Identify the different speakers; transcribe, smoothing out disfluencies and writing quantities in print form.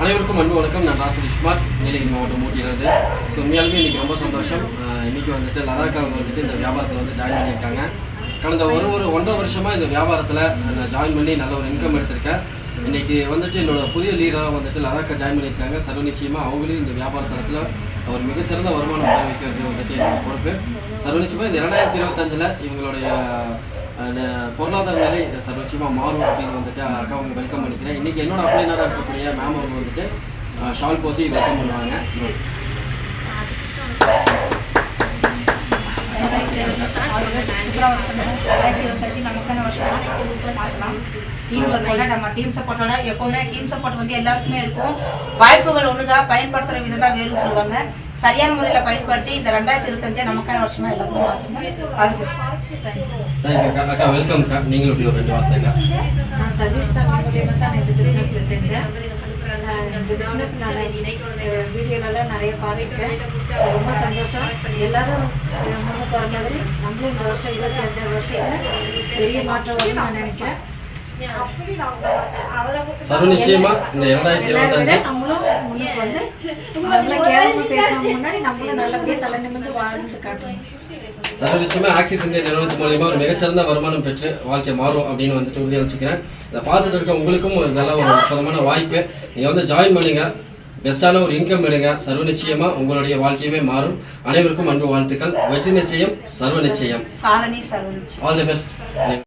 Speaker 1: அனைவருக்கும் அன்பு வணக்கம். நான் ராசரிஷ்குமார், நீலகிரி மாவட்டம் ஊட்டியிலிருந்து. ஸோ உண்மையாலுமே இன்றைக்கி ரொம்ப சந்தோஷம். இன்றைக்கி வந்துட்டு லதாக் அவங்க வந்துட்டு இந்த வியாபாரத்தில் வந்து ஜாயின் பண்ணியிருக்காங்க. கடந்த ஒரு 1.5 வருஷமாக இந்த வியாபாரத்தில் நான் ஜாயின் பண்ணி நல்ல ஒரு இன்கம் எடுத்திருக்கேன். இன்றைக்கி வந்துட்டு என்னோடய புதிய லீடராக வந்துட்டு லதாக்கை ஜாயின் பண்ணியிருக்காங்க. சர்வ நிச்சயமாக அவங்களையும் இந்த வியாபார தளத்தில் ஒரு மிகச்சிறந்த வருமானம் வர வைக்கிறது வந்துட்டு என்னோட பொறுப்பு. சர்வ நிச்சயமாக இந்த 2025 இவங்களுடைய பொருளாதார நிலை சர்வசியமாக மாறும் அப்படின்னு வந்துட்டு அக்கா அவங்க வெல்கம் பண்ணிக்கிறேன். இன்றைக்கி என்னோட அப்ளைனராக இருக்கக்கூடிய மேம் அவங்க வந்துட்டு ஷால் போத்தி வெல்கம் பண்ணுவாங்க.
Speaker 2: நமக்கான வருஷம் நம்ம டீம் சப்போர்ட்டோட எப்பவுமே டீம் சப்போர்ட் வந்து எல்லாருக்குமே இருக்கும். வாய்ப்புகள் ஒண்ணுதான், பயன்படுத்துற விதம் தான் வேறுன்னு சொல்லுவாங்க. சரியான முறையில் பயன்படுத்தி இந்த 2025 நமக்கான வருஷமா எல்லாருமே
Speaker 1: அக்கா வெல்கம். நீங்களும் இப்படி ஒரு 2 வார்த்தைக்கா.
Speaker 3: நான் சர்வீஸ் தான் மூலியமாக தான் இந்த பிஸ்னஸில் செஞ்சேன். இந்த பிஸ்னஸ் நான் வீடியோலலாம் நிறைய பார்த்துருக்கேன். ரொம்ப சந்தோஷம். எல்லாரும் முன்னுக்கு வர மாதிரி நம்மளும் இந்த வருஷம் 25வது வருஷத்தில் பெரிய மாற்றம் வரும்னு நான் நினைக்கிறேன்.
Speaker 1: சர்வ நிச்சயமா இந்த 2025
Speaker 3: நம்மளும் முன்னுக்கு வந்து நம்மள கேவலமா பேசுறதுக்கு முன்னாடி நம்மளும் நல்லபடியாக தலை நிமிர்ந்து வாழ்ந்து காட்டணும்.
Speaker 1: சர்வ நிச்சயமா ஆக்சிஸ் இந்தியா நிறுவனத்து மூலியமா ஒரு மிகச்சிறந்த வருமானம் பெற்று வாழ்க்கை மாறும் அப்படின்னு வந்துட்டு உறுதியாக வச்சுக்கிறேன். இதை பார்த்துட்டு இருக்க உங்களுக்கும் ஒரு நல்ல ஒரு அற்புதமான வாய்ப்பு. நீங்கள் வந்து ஜாயின் பண்ணுங்க, பெஸ்ட்டான ஒரு இன்கம் எடுங்க. சர்வ நிச்சயமா உங்களுடைய வாழ்க்கையுமே மாறும். அனைவருக்கும் அன்பு வாழ்த்துக்கள். வெற்றி நிச்சயம், சர்வ நிச்சயம்.
Speaker 2: சாதனை சர்வ நிச்சயம்.
Speaker 1: All the best.